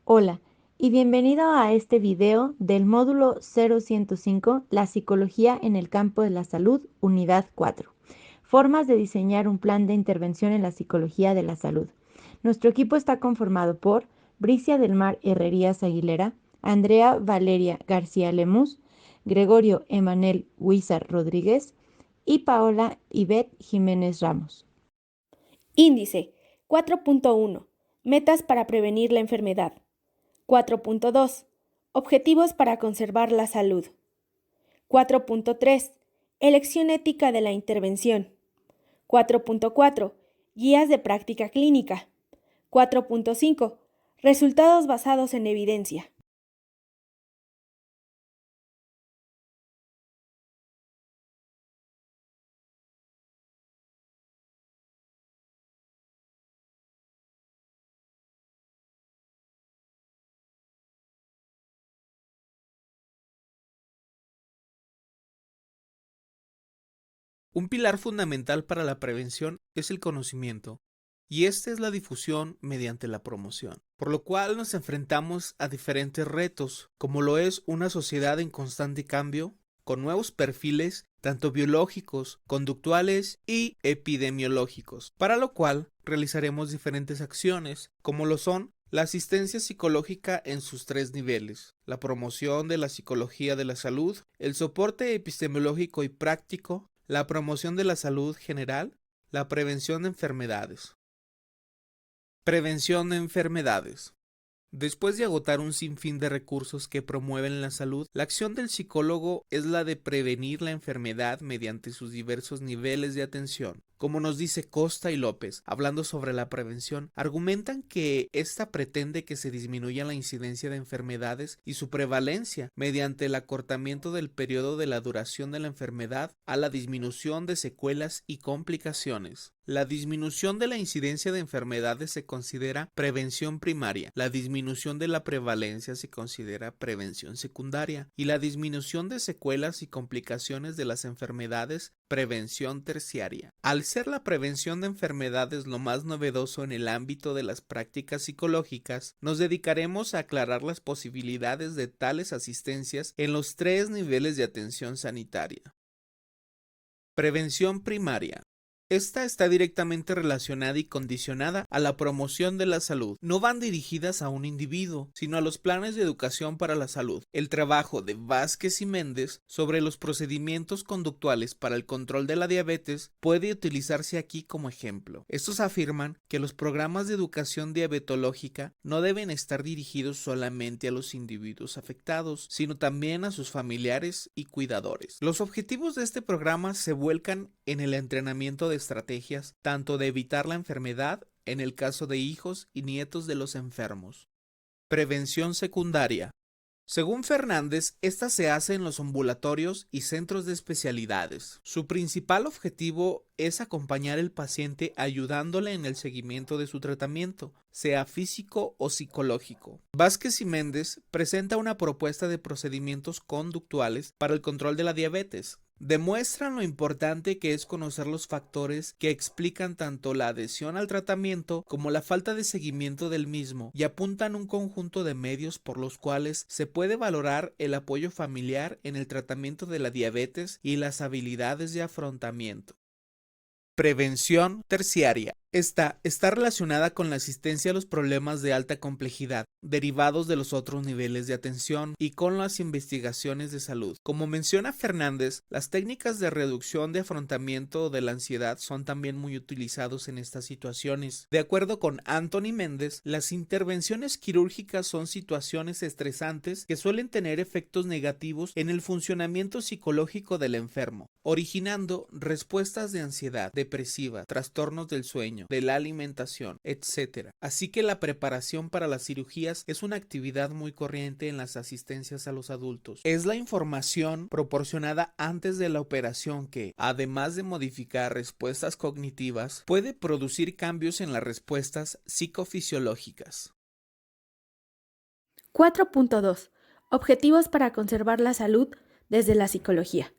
Hola y bienvenido a este video del módulo 0105, la psicología en el campo de la salud, unidad 4. Formas de diseñar un plan de intervención en la psicología de la salud. Nuestro equipo está conformado por Bricia del Mar Herrerías Aguilera, Andrea Valeria García Lemus, Gregorio Emanuel Huizar Rodríguez y Paola Ivette Jiménez Ramos. Índice 4.1. Metas para prevenir la enfermedad. 4.2. Objetivos para conservar la salud. 4.3. Elección ética de la intervención. 4.4. Guías de práctica clínica. 4.5. Resultados basados en evidencia. Un pilar fundamental para la prevención es el conocimiento, y esta es la difusión mediante la promoción, por lo cual nos enfrentamos a diferentes retos, como lo es una sociedad en constante cambio, con nuevos perfiles, tanto biológicos, conductuales y epidemiológicos, para lo cual realizaremos diferentes acciones, como lo son la asistencia psicológica en sus 3 niveles, la promoción de la psicología de la salud, el soporte epistemológico y práctico, la promoción de la salud general, la prevención de enfermedades. Prevención de enfermedades. Después de agotar un sinfín de recursos que promueven la salud, la acción del psicólogo es la de prevenir la enfermedad mediante sus diversos niveles de atención. Como nos dice Costa y López, hablando sobre la prevención, argumentan que esta pretende que se disminuya la incidencia de enfermedades y su prevalencia mediante el acortamiento del periodo de la duración de la enfermedad a la disminución de secuelas y complicaciones. La disminución de la incidencia de enfermedades se considera prevención primaria, la disminución de la prevalencia se considera prevención secundaria y la disminución de secuelas y complicaciones de las enfermedades, prevención terciaria. Al ser la prevención de enfermedades lo más novedoso en el ámbito de las prácticas psicológicas, nos dedicaremos a aclarar las posibilidades de tales asistencias en los 3 niveles de atención sanitaria. Prevención primaria. Esta está directamente relacionada y condicionada a la promoción de la salud. No van dirigidas a un individuo, sino a los planes de educación para la salud. El trabajo de Vázquez y Méndez sobre los procedimientos conductuales para el control de la diabetes puede utilizarse aquí como ejemplo. Estos afirman que los programas de educación diabetológica no deben estar dirigidos solamente a los individuos afectados, sino también a sus familiares y cuidadores. Los objetivos de este programa se vuelcan en el entrenamiento de estrategias tanto de evitar la enfermedad en el caso de hijos y nietos de los enfermos. Prevención secundaria. Según Fernández, esta se hace en los ambulatorios y centros de especialidades. Su principal objetivo es acompañar al paciente ayudándole en el seguimiento de su tratamiento, sea físico o psicológico. Vázquez y Méndez presenta una propuesta de procedimientos conductuales para el control de la diabetes. Demuestran lo importante que es conocer los factores que explican tanto la adhesión al tratamiento como la falta de seguimiento del mismo y apuntan un conjunto de medios por los cuales se puede valorar el apoyo familiar en el tratamiento de la diabetes y las habilidades de afrontamiento. Prevención terciaria. Esta está relacionada con la asistencia a los problemas de alta complejidad, derivados de los otros niveles de atención y con las investigaciones de salud. Como menciona Fernández, las técnicas de reducción de afrontamiento de la ansiedad son también muy utilizados en estas situaciones. De acuerdo con Anthony Méndez, las intervenciones quirúrgicas son situaciones estresantes que suelen tener efectos negativos en el funcionamiento psicológico del enfermo, originando respuestas de ansiedad, depresiva, trastornos del sueño, de la alimentación, etc. Así que la preparación para las cirugías es una actividad muy corriente en las asistencias a los adultos. Es la información proporcionada antes de la operación que, además de modificar respuestas cognitivas, puede producir cambios en las respuestas psicofisiológicas. 4.2. Objetivos para conservar la salud desde la psicología.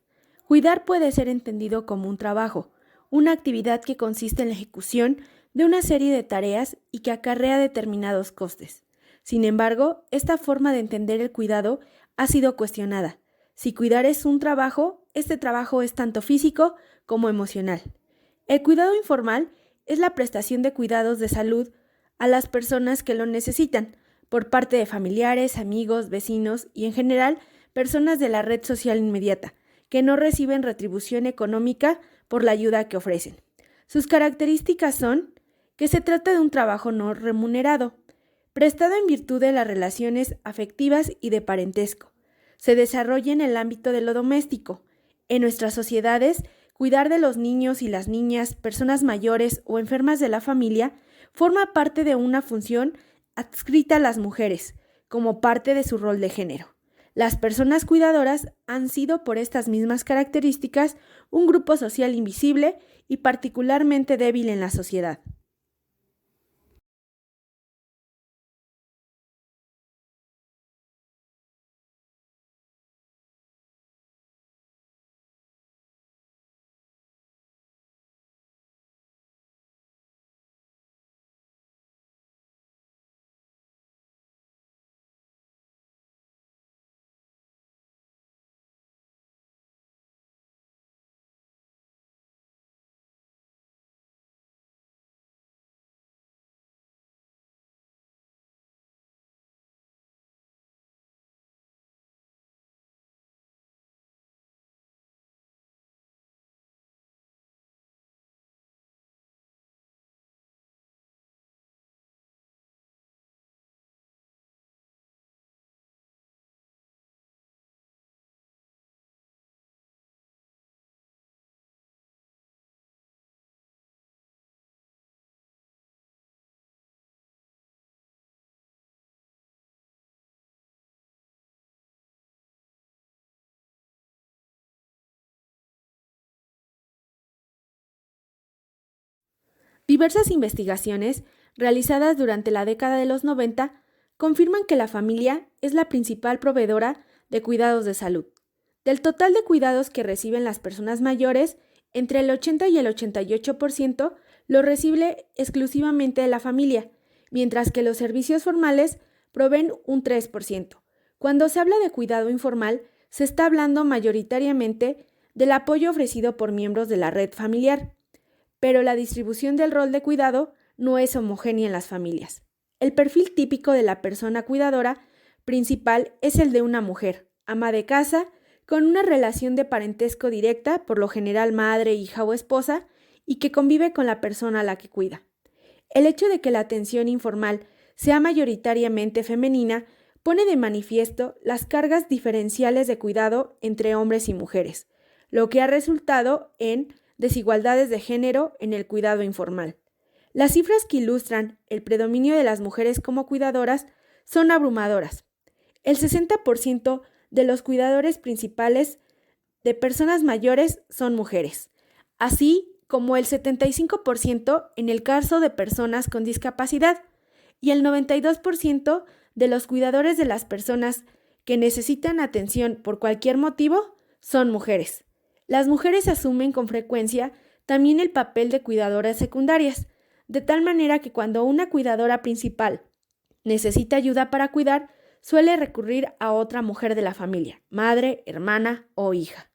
Cuidar puede ser entendido como un trabajo, una actividad que consiste en la ejecución de una serie de tareas y que acarrea determinados costes. Sin embargo, esta forma de entender el cuidado ha sido cuestionada. Si cuidar es un trabajo, este trabajo es tanto físico como emocional. El cuidado informal es la prestación de cuidados de salud a las personas que lo necesitan, por parte de familiares, amigos, vecinos y en general personas de la red social inmediata, que no reciben retribución económica por la ayuda que ofrecen. Sus características son que se trata de un trabajo no remunerado, prestado en virtud de las relaciones afectivas y de parentesco. Se desarrolla en el ámbito de lo doméstico. En nuestras sociedades, cuidar de los niños y las niñas, personas mayores o enfermas de la familia, forma parte de una función adscrita a las mujeres, como parte de su rol de género. Las personas cuidadoras han sido, por estas mismas características, un grupo social invisible y particularmente débil en la sociedad. Diversas investigaciones realizadas durante la década de los 90 confirman que la familia es la principal proveedora de cuidados de salud. Del total de cuidados que reciben las personas mayores, entre el 80 y el 88% lo recibe exclusivamente de la familia, mientras que los servicios formales proveen un 3%. Cuando se habla de cuidado informal, se está hablando mayoritariamente del apoyo ofrecido por miembros de la red familiar, pero la distribución del rol de cuidado no es homogénea en las familias. El perfil típico de la persona cuidadora principal es el de una mujer, ama de casa, con una relación de parentesco directa, por lo general madre, hija o esposa, y que convive con la persona a la que cuida. El hecho de que la atención informal sea mayoritariamente femenina pone de manifiesto las cargas diferenciales de cuidado entre hombres y mujeres, lo que ha resultado en desigualdades de género en el cuidado informal. Las cifras que ilustran el predominio de las mujeres como cuidadoras son abrumadoras. El 60% de los cuidadores principales de personas mayores son mujeres, así como el 75% en el caso de personas con discapacidad y el 92% de los cuidadores de las personas que necesitan atención por cualquier motivo son mujeres. Las mujeres asumen con frecuencia también el papel de cuidadoras secundarias, de tal manera que cuando una cuidadora principal necesita ayuda para cuidar, suele recurrir a otra mujer de la familia, madre, hermana o hija.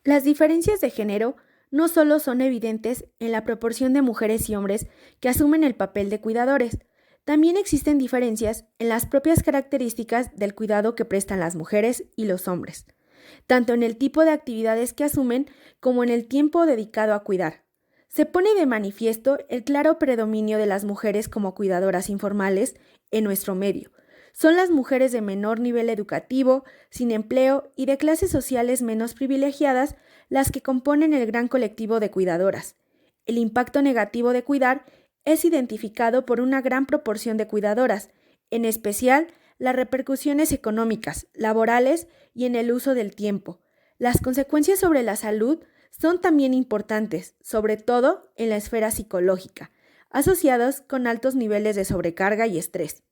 Las diferencias de género no solo son evidentes en la proporción de mujeres y hombres que asumen el papel de cuidadores, también existen diferencias en las propias características del cuidado que prestan las mujeres y los hombres, tanto en el tipo de actividades que asumen como en el tiempo dedicado a cuidar. Se pone de manifiesto el claro predominio de las mujeres como cuidadoras informales en nuestro medio. Son las mujeres de menor nivel educativo, sin empleo y de clases sociales menos privilegiadas las que componen el gran colectivo de cuidadoras. El impacto negativo de cuidar es identificado por una gran proporción de cuidadoras, en especial las repercusiones económicas, laborales y en el uso del tiempo. Las consecuencias sobre la salud son también importantes, sobre todo en la esfera psicológica, asociados con altos niveles de sobrecarga y estrés.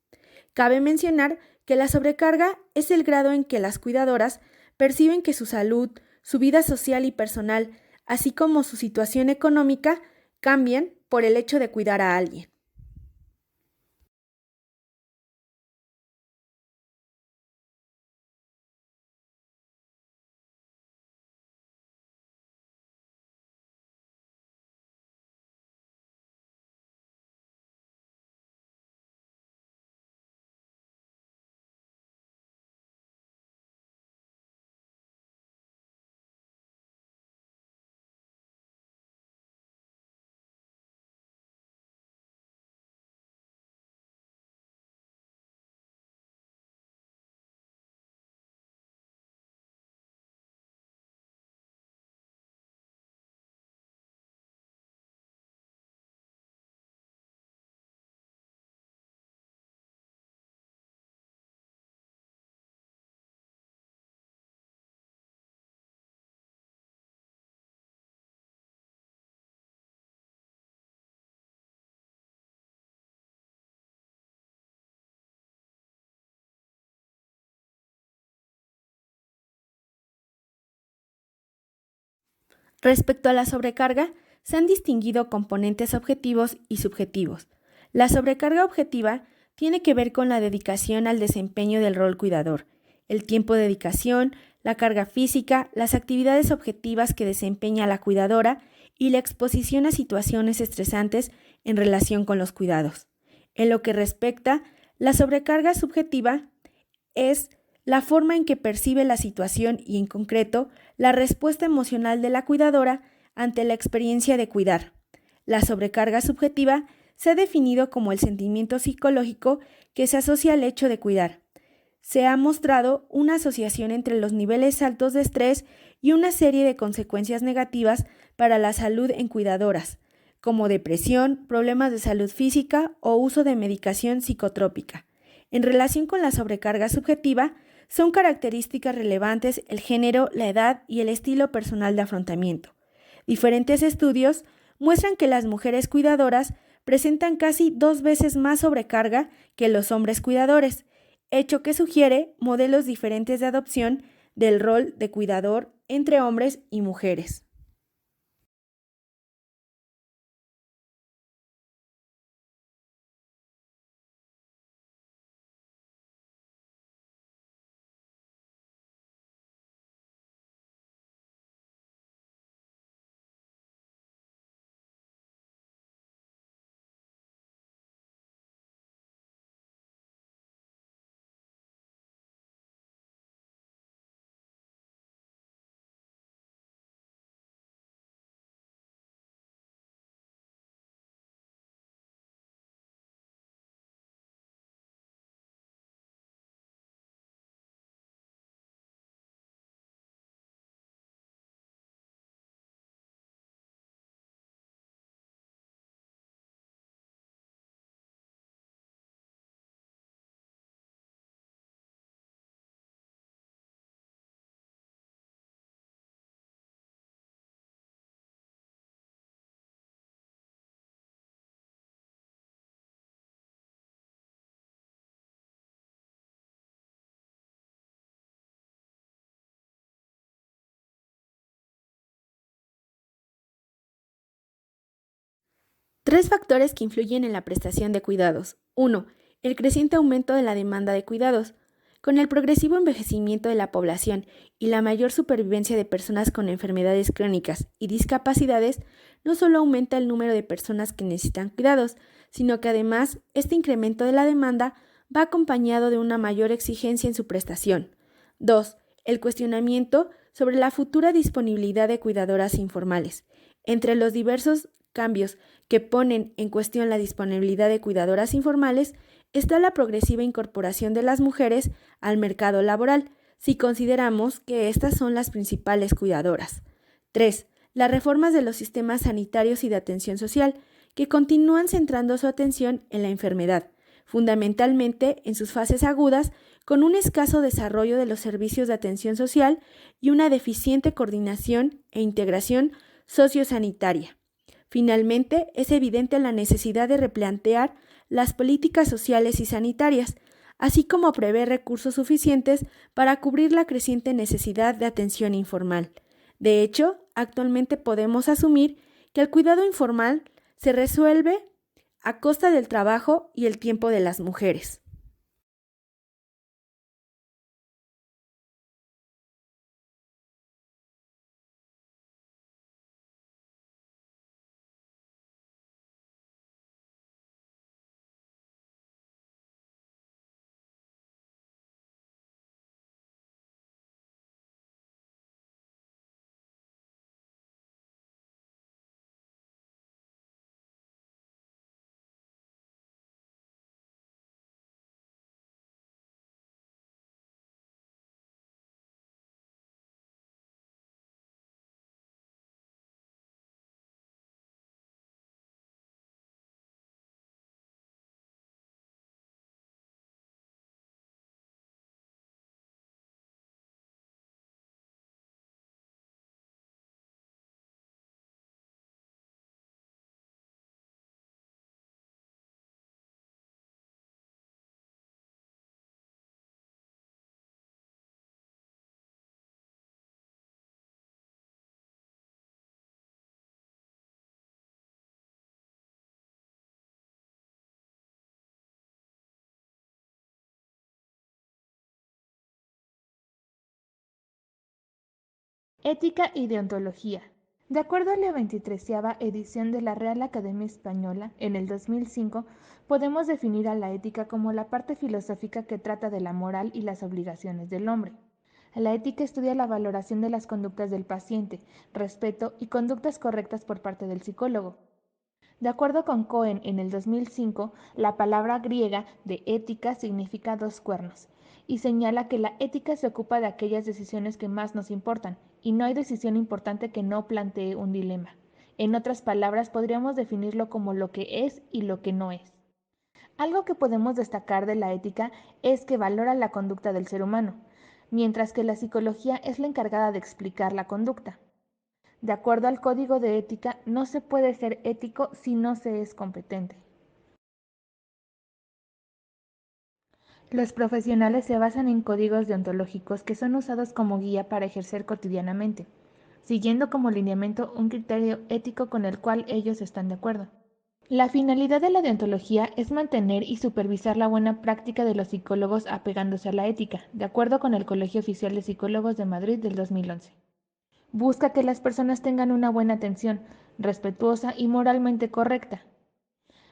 Cabe mencionar que la sobrecarga es el grado en que las cuidadoras perciben que su salud, su vida social y personal, así como su situación económica, cambian por el hecho de cuidar a alguien. Respecto a la sobrecarga, se han distinguido componentes objetivos y subjetivos. La sobrecarga objetiva tiene que ver con la dedicación al desempeño del rol cuidador, el tiempo de dedicación, la carga física, las actividades objetivas que desempeña la cuidadora y la exposición a situaciones estresantes en relación con los cuidados. En lo que respecta, la sobrecarga subjetiva es la forma en que percibe la situación y, en concreto, la respuesta emocional de la cuidadora ante la experiencia de cuidar. La sobrecarga subjetiva se ha definido como el sentimiento psicológico que se asocia al hecho de cuidar. Se ha mostrado una asociación entre los niveles altos de estrés y una serie de consecuencias negativas para la salud en cuidadoras, como depresión, problemas de salud física o uso de medicación psicotrópica. En relación con la sobrecarga subjetiva, son características relevantes el género, la edad y el estilo personal de afrontamiento. Diferentes estudios muestran que las mujeres cuidadoras presentan casi 2 veces más sobrecarga que los hombres cuidadores, hecho que sugiere modelos diferentes de adopción del rol de cuidador entre hombres y mujeres. Tres factores que influyen en la prestación de cuidados. 1. El creciente aumento de la demanda de cuidados. Con el progresivo envejecimiento de la población y la mayor supervivencia de personas con enfermedades crónicas y discapacidades, no solo aumenta el número de personas que necesitan cuidados, sino que además este incremento de la demanda va acompañado de una mayor exigencia en su prestación. 2. El cuestionamiento sobre la futura disponibilidad de cuidadoras informales. Entre los diversos cambios que ponen en cuestión la disponibilidad de cuidadoras informales está la progresiva incorporación de las mujeres al mercado laboral, si consideramos que estas son las principales cuidadoras. 3. Las reformas de los sistemas sanitarios y de atención social, que continúan centrando su atención en la enfermedad, fundamentalmente en sus fases agudas, con un escaso desarrollo de los servicios de atención social y una deficiente coordinación e integración sociosanitaria. Finalmente, es evidente la necesidad de replantear las políticas sociales y sanitarias, así como prever recursos suficientes para cubrir la creciente necesidad de atención informal. De hecho, actualmente podemos asumir que el cuidado informal se resuelve a costa del trabajo y el tiempo de las mujeres. Ética y deontología. De acuerdo a la 23ª edición de la Real Academia Española, en el 2005, podemos definir a la ética como la parte filosófica que trata de la moral y las obligaciones del hombre. La ética estudia la valoración de las conductas del paciente, respeto y conductas correctas por parte del psicólogo. De acuerdo con Cohen en el 2005, la palabra griega de ética significa dos cuernos y señala que la ética se ocupa de aquellas decisiones que más nos importan y no hay decisión importante que no plantee un dilema. En otras palabras, podríamos definirlo como lo que es y lo que no es. Algo que podemos destacar de la ética es que valora la conducta del ser humano, mientras que la psicología es la encargada de explicar la conducta. De acuerdo al código de ética, no se puede ser ético si no se es competente. Los profesionales se basan en códigos deontológicos que son usados como guía para ejercer cotidianamente, siguiendo como lineamiento un criterio ético con el cual ellos están de acuerdo. La finalidad de la deontología es mantener y supervisar la buena práctica de los psicólogos apegándose a la ética, de acuerdo con el Colegio Oficial de Psicólogos de Madrid del 2011. Busca que las personas tengan una buena atención, respetuosa y moralmente correcta.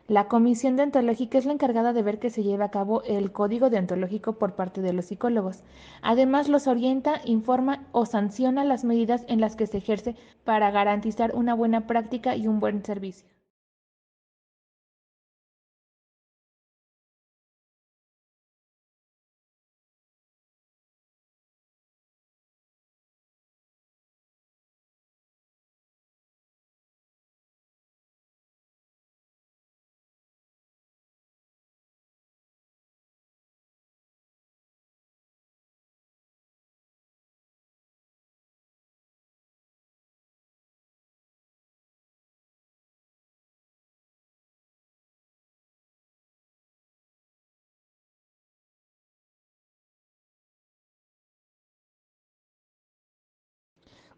La comisión deontológica es la encargada de ver que se lleve a cabo el código deontológico por parte de los psicólogos. Además, los orienta, informa o sanciona las medidas en las que se ejerce para garantizar una buena práctica y un buen servicio.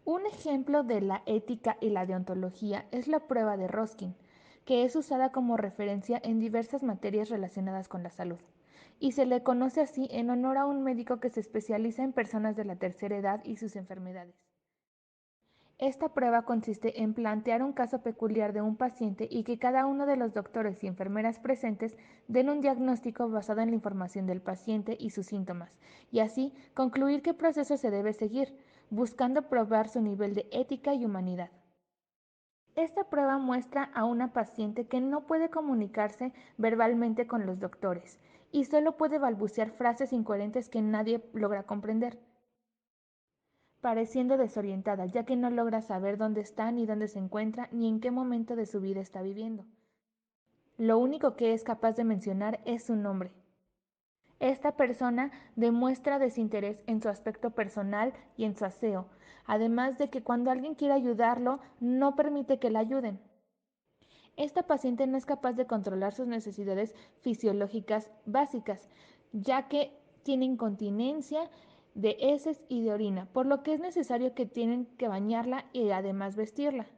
Un ejemplo de la ética y la deontología es la prueba de Roskin, que es usada como referencia en diversas materias relacionadas con la salud, y se le conoce así en honor a un médico que se especializa en personas de la tercera edad y sus enfermedades. Esta prueba consiste en plantear un caso peculiar de un paciente y que cada uno de los doctores y enfermeras presentes den un diagnóstico basado en la información del paciente y sus síntomas, y así concluir qué proceso se debe seguir, buscando probar su nivel de ética y humanidad. Esta prueba muestra a una paciente que no puede comunicarse verbalmente con los doctores y solo puede balbucear frases incoherentes que nadie logra comprender, pareciendo desorientada, ya que no logra saber dónde está, ni dónde se encuentra, ni en qué momento de su vida está viviendo. Lo único que es capaz de mencionar es su nombre. Esta persona demuestra desinterés en su aspecto personal y en su aseo, además de que cuando alguien quiere ayudarlo, no permite que la ayuden. Esta paciente no es capaz de controlar sus necesidades fisiológicas básicas, ya que tiene incontinencia de heces y de orina, por lo que es necesario que tienen que bañarla y además vestirla.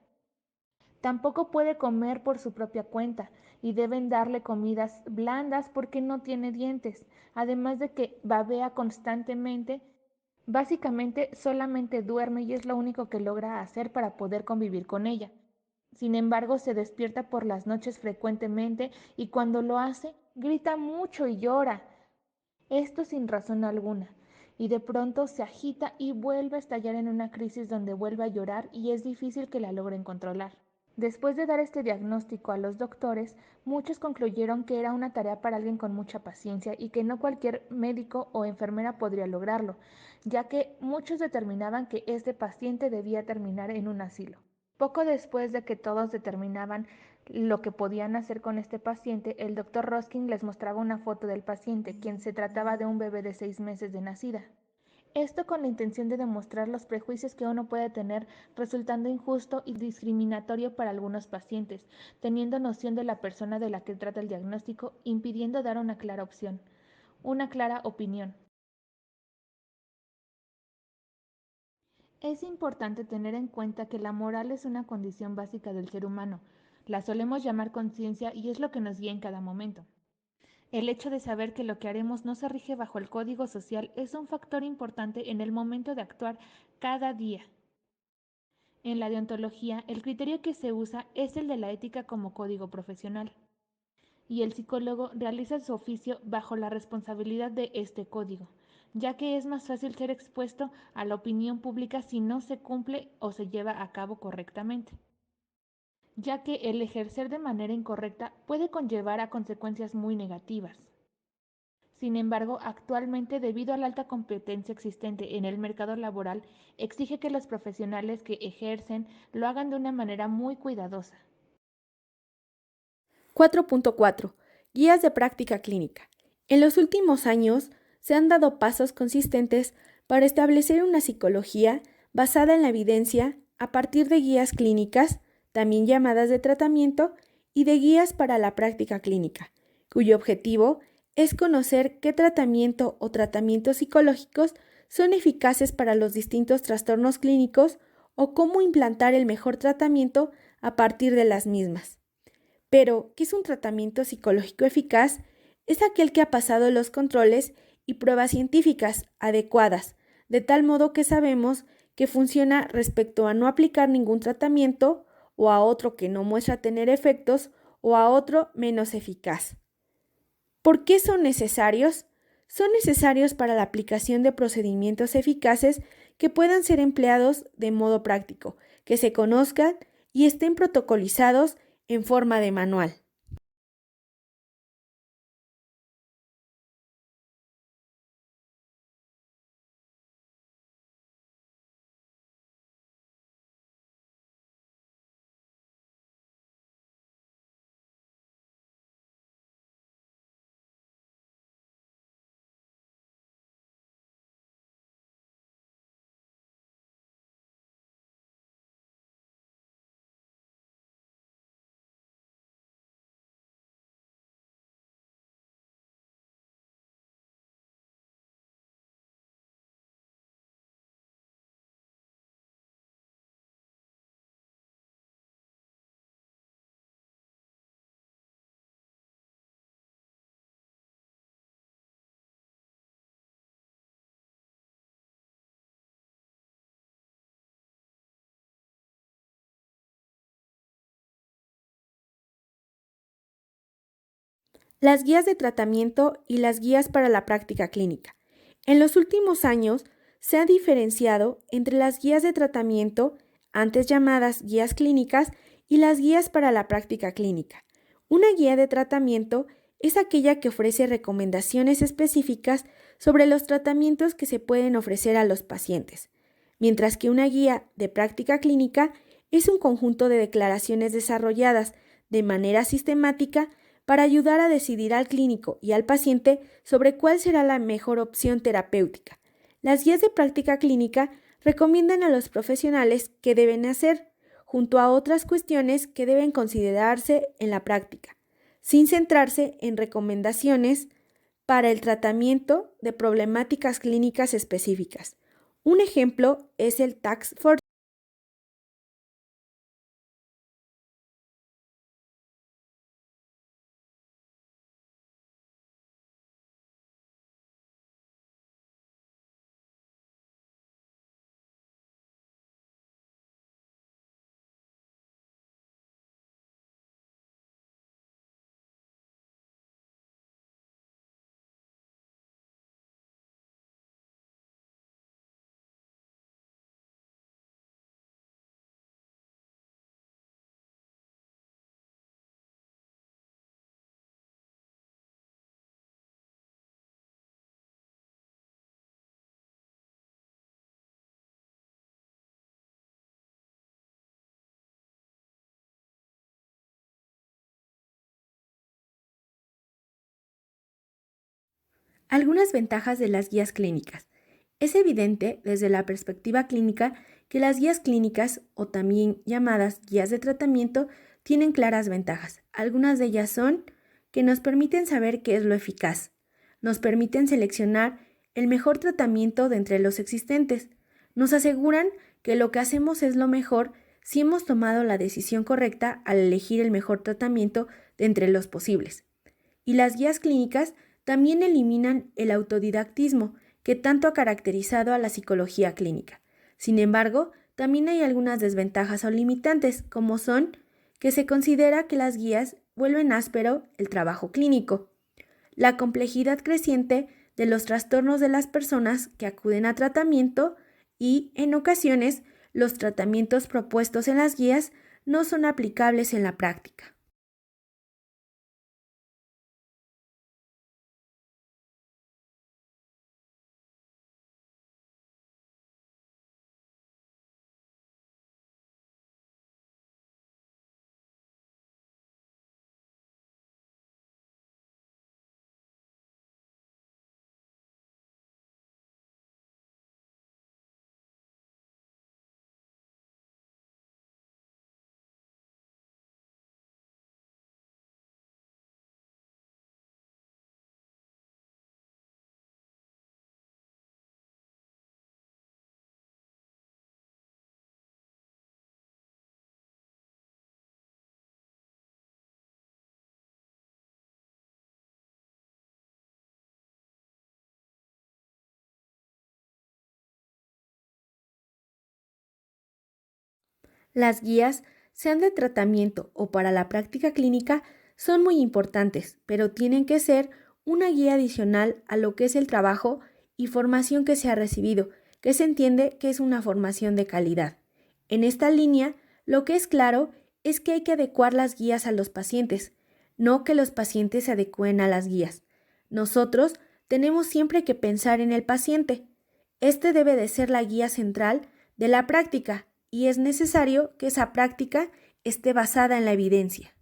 Tampoco puede comer por su propia cuenta y deben darle comidas blandas porque no tiene dientes, además de que babea constantemente. Básicamente solamente duerme y es lo único que logra hacer para poder convivir con ella. Sin embargo, se despierta por las noches frecuentemente y cuando lo hace, grita mucho y llora. Esto sin razón alguna. Y de pronto se agita y vuelve a estallar en una crisis donde vuelve a llorar y es difícil que la logren controlar. Después de dar este diagnóstico a los doctores, muchos concluyeron que era una tarea para alguien con mucha paciencia y que no cualquier médico o enfermera podría lograrlo, ya que muchos determinaban que este paciente debía terminar en un asilo. Poco después de que todos determinaban lo que podían hacer con este paciente, el doctor Roskin les mostraba una foto del paciente, quien se trataba de un bebé de 6 meses de nacida. Esto con la intención de demostrar los prejuicios que uno puede tener, resultando injusto y discriminatorio para algunos pacientes, teniendo noción de la persona de la que trata el diagnóstico, impidiendo dar una clara opción, una clara opinión. Es importante tener en cuenta que la moral es una condición básica del ser humano. La solemos llamar conciencia y es lo que nos guía en cada momento. El hecho de saber que lo que haremos no se rige bajo el código social es un factor importante en el momento de actuar cada día. En la deontología, el criterio que se usa es el de la ética como código profesional, y el psicólogo realiza su oficio bajo la responsabilidad de este código, ya que es más fácil ser expuesto a la opinión pública si no se cumple o se lleva a cabo correctamente, ya que el ejercer de manera incorrecta puede conllevar a consecuencias muy negativas. Sin embargo, actualmente, debido a la alta competencia existente en el mercado laboral, exige que los profesionales que ejercen lo hagan de una manera muy cuidadosa. 4.4. Guías de práctica clínica. En los últimos años se han dado pasos consistentes para establecer una psicología basada en la evidencia a partir de guías clínicas, también llamadas de tratamiento, y de guías para la práctica clínica, cuyo objetivo es conocer qué tratamiento o tratamientos psicológicos son eficaces para los distintos trastornos clínicos o cómo implantar el mejor tratamiento a partir de las mismas. Pero, ¿qué es un tratamiento psicológico eficaz? Es aquel que ha pasado los controles y pruebas científicas adecuadas, de tal modo que sabemos que funciona respecto a no aplicar ningún tratamiento o a otro que no muestra tener efectos o a otro menos eficaz. ¿Por qué son necesarios? Son necesarios para la aplicación de procedimientos eficaces que puedan ser empleados de modo práctico, que se conozcan y estén protocolizados en forma de manual. Las guías de tratamiento y las guías para la práctica clínica. En los últimos años se ha diferenciado entre las guías de tratamiento, antes llamadas guías clínicas, y las guías para la práctica clínica. Una guía de tratamiento es aquella que ofrece recomendaciones específicas sobre los tratamientos que se pueden ofrecer a los pacientes, mientras que una guía de práctica clínica es un conjunto de declaraciones desarrolladas de manera sistemática para ayudar a decidir al clínico y al paciente sobre cuál será la mejor opción terapéutica. Las guías de práctica clínica recomiendan a los profesionales qué deben hacer, junto a otras cuestiones que deben considerarse en la práctica, sin centrarse en recomendaciones para el tratamiento de problemáticas clínicas específicas. Un ejemplo es el Task Force. Algunas ventajas de las guías clínicas. Es evidente desde la perspectiva clínica que las guías clínicas, o también llamadas guías de tratamiento, tienen claras ventajas. Algunas de ellas son que nos permiten saber qué es lo eficaz, nos permiten seleccionar el mejor tratamiento de entre los existentes, nos aseguran que lo que hacemos es lo mejor si hemos tomado la decisión correcta al elegir el mejor tratamiento de entre los posibles. Y las guías clínicas también eliminan el autodidactismo que tanto ha caracterizado a la psicología clínica. Sin embargo, también hay algunas desventajas o limitantes, como son que se considera que las guías vuelven áspero el trabajo clínico, la complejidad creciente de los trastornos de las personas que acuden a tratamiento y, en ocasiones, los tratamientos propuestos en las guías no son aplicables en la práctica. Las guías, sean de tratamiento o para la práctica clínica, son muy importantes, pero tienen que ser una guía adicional a lo que es el trabajo y formación que se ha recibido, que se entiende que es una formación de calidad. En esta línea, lo que es claro es que hay que adecuar las guías a los pacientes, no que los pacientes se adecúen a las guías. Nosotros tenemos siempre que pensar en el paciente. Este debe de ser la guía central de la práctica y es necesario que esa práctica esté basada en la evidencia.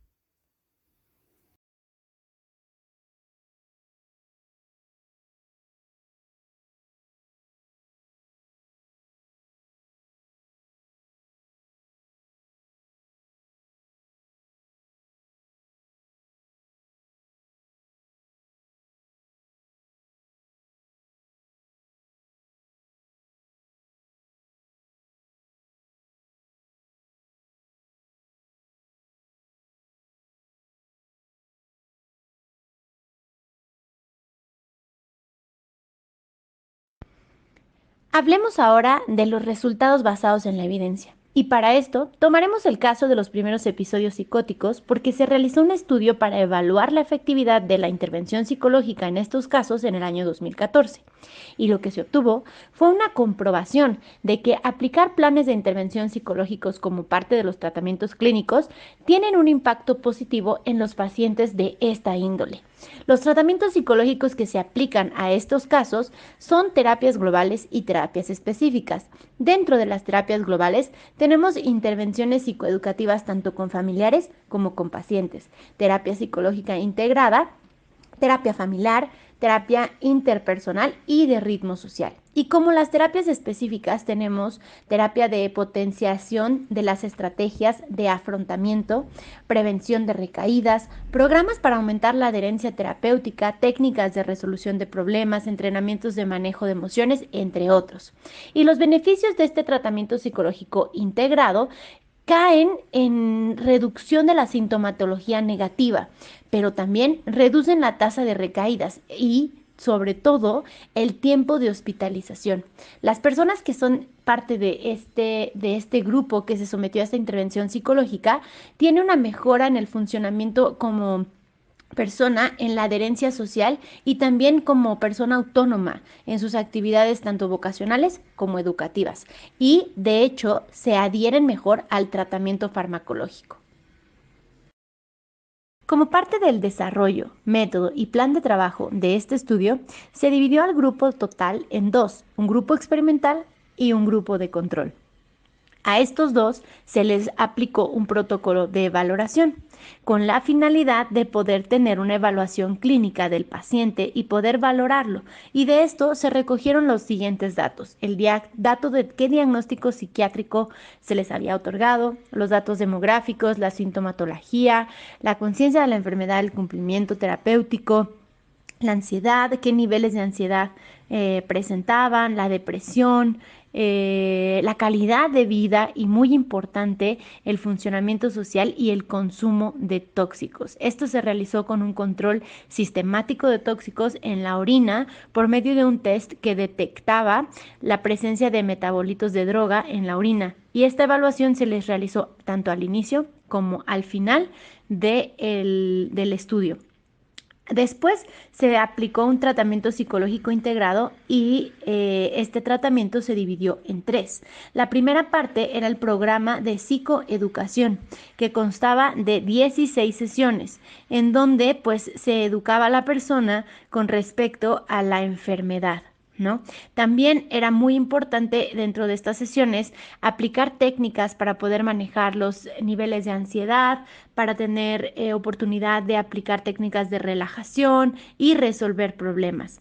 Hablemos ahora de los resultados basados en la evidencia. Y para esto, tomaremos el caso de los primeros episodios psicóticos porque se realizó un estudio para evaluar la efectividad de la intervención psicológica en estos casos en el año 2014. Y lo que se obtuvo fue una comprobación de que aplicar planes de intervención psicológicos como parte de los tratamientos clínicos tienen un impacto positivo en los pacientes de esta índole. Los tratamientos psicológicos que se aplican a estos casos son terapias globales y terapias específicas. Dentro de las terapias globales tenemos intervenciones psicoeducativas tanto con familiares como con pacientes, terapia psicológica integrada, terapia familiar, terapia interpersonal y de ritmo social. Y como las terapias específicas tenemos terapia de potenciación de las estrategias de afrontamiento, prevención de recaídas, programas para aumentar la adherencia terapéutica, técnicas de resolución de problemas, entrenamientos de manejo de emociones, entre otros. Y los beneficios de este tratamiento psicológico integrado caen en reducción de la sintomatología negativa, pero también reducen la tasa de recaídas y, sobre todo, el tiempo de hospitalización. Las personas que son parte de este grupo que se sometió a esta intervención psicológica tienen una mejora en el funcionamiento como persona en la adherencia social y también como persona autónoma en sus actividades tanto vocacionales como educativas y de hecho se adhieren mejor al tratamiento farmacológico. Como parte del desarrollo, método y plan de trabajo de este estudio, se dividió al grupo total en dos, un grupo experimental y un grupo de control. A estos dos se les aplicó un protocolo de valoración con la finalidad de poder tener una evaluación clínica del paciente y poder valorarlo. Y de esto se recogieron los siguientes datos: el dato de qué diagnóstico psiquiátrico se les había otorgado, los datos demográficos, la sintomatología, la conciencia de la enfermedad, el cumplimiento terapéutico, la ansiedad, qué niveles de ansiedad presentaban, la depresión, la calidad de vida y, muy importante, el funcionamiento social y el consumo de tóxicos. Esto se realizó con un control sistemático de tóxicos en la orina por medio de un test que detectaba la presencia de metabolitos de droga en la orina. Y esta evaluación se les realizó tanto al inicio como al final del estudio. Después se aplicó un tratamiento psicológico integrado y este tratamiento se dividió en tres. La primera parte era el programa de psicoeducación, que constaba de 16 sesiones, en donde pues se educaba a la persona con respecto a la enfermedad, ¿no? También era muy importante dentro de estas sesiones aplicar técnicas para poder manejar los niveles de ansiedad, para tener oportunidad de aplicar técnicas de relajación y resolver problemas.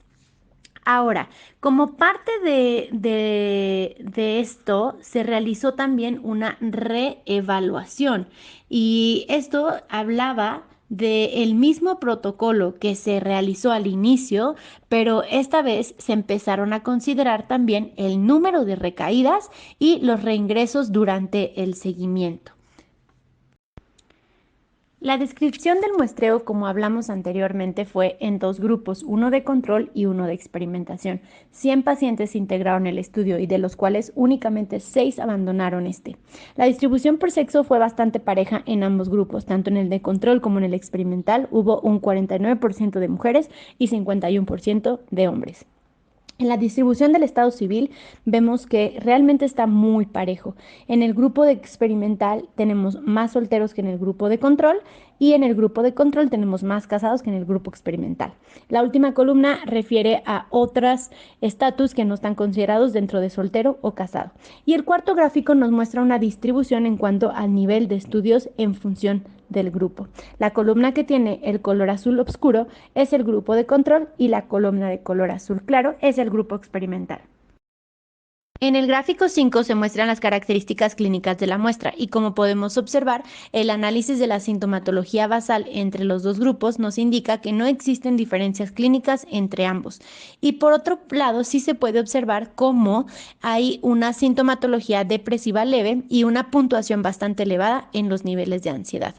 Ahora, como parte de esto, se realizó también una reevaluación y esto hablaba del mismo protocolo que se realizó al inicio, pero esta vez se empezaron a considerar también el número de recaídas y los reingresos durante el seguimiento. La descripción del muestreo, como hablamos anteriormente, fue en dos grupos, uno de control y uno de experimentación. 100 pacientes se integraron en el estudio y de los cuales únicamente 6 abandonaron este. La distribución por sexo fue bastante pareja en ambos grupos, tanto en el de control como en el experimental. Hubo un 49% de mujeres y 51% de hombres. En la distribución del estado civil vemos que realmente está muy parejo. En el grupo de experimental tenemos más solteros que en el grupo de control y en el grupo de control tenemos más casados que en el grupo experimental. La última columna refiere a otros estatus que no están considerados dentro de soltero o casado. Y el cuarto gráfico nos muestra una distribución en cuanto al nivel de estudios en función del grupo. La columna que tiene el color azul oscuro es el grupo de control y la columna de color azul claro es el grupo experimental. En el gráfico 5 se muestran las características clínicas de la muestra y, como podemos observar, el análisis de la sintomatología basal entre los dos grupos nos indica que no existen diferencias clínicas entre ambos. Y por otro lado, sí se puede observar cómo hay una sintomatología depresiva leve y una puntuación bastante elevada en los niveles de ansiedad.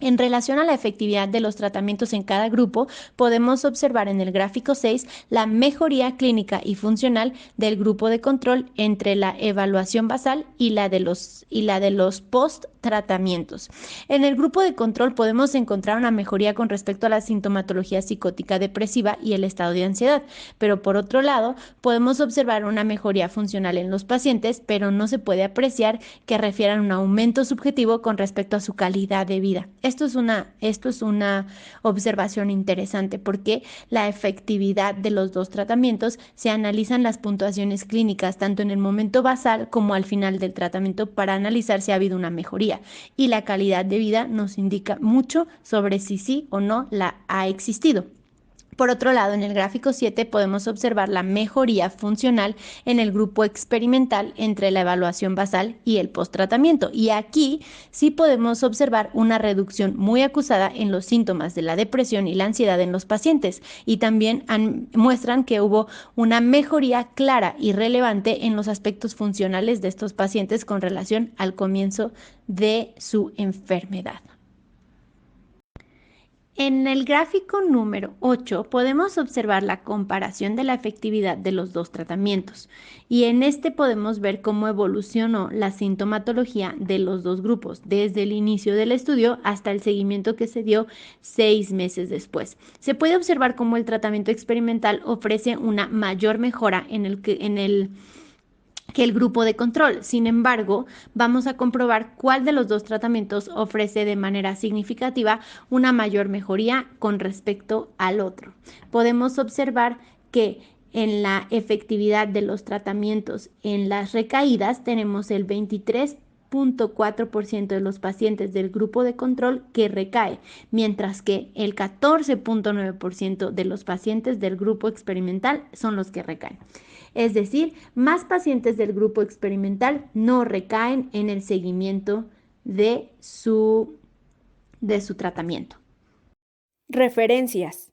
En relación a la efectividad de los tratamientos en cada grupo, podemos observar en el gráfico 6 la mejoría clínica y funcional del grupo de control entre la evaluación basal y la de los post-tratamientos. En el grupo de control podemos encontrar una mejoría con respecto a la sintomatología psicótica depresiva y el estado de ansiedad, pero por otro lado, podemos observar una mejoría funcional en los pacientes, pero no se puede apreciar que refieran un aumento subjetivo con respecto a su calidad de vida. Esto es una observación interesante porque la efectividad de los dos tratamientos se analizan las puntuaciones clínicas tanto en el momento basal como al final del tratamiento para analizar si ha habido una mejoría, y la calidad de vida nos indica mucho sobre si sí o no la ha existido. Por otro lado, en el gráfico 7 podemos observar la mejoría funcional en el grupo experimental entre la evaluación basal y el posttratamiento. Y aquí sí podemos observar una reducción muy acusada en los síntomas de la depresión y la ansiedad en los pacientes. Y también muestran que hubo una mejoría clara y relevante en los aspectos funcionales de estos pacientes con relación al comienzo de su enfermedad. En el gráfico número 8 podemos observar la comparación de la efectividad de los dos tratamientos, y en este podemos ver cómo evolucionó la sintomatología de los dos grupos desde el inicio del estudio hasta el seguimiento que se dio 6 meses después. Se puede observar cómo el tratamiento experimental ofrece una mayor mejora que el grupo de control. Sin embargo, vamos a comprobar cuál de los dos tratamientos ofrece de manera significativa una mayor mejoría con respecto al otro. Podemos observar que en la efectividad de los tratamientos en las recaídas tenemos el 23.4% de los pacientes del grupo de control que recae, mientras que el 14.9% de los pacientes del grupo experimental son los que recaen. Es decir, más pacientes del grupo experimental no recaen en el seguimiento de su tratamiento. Referencias.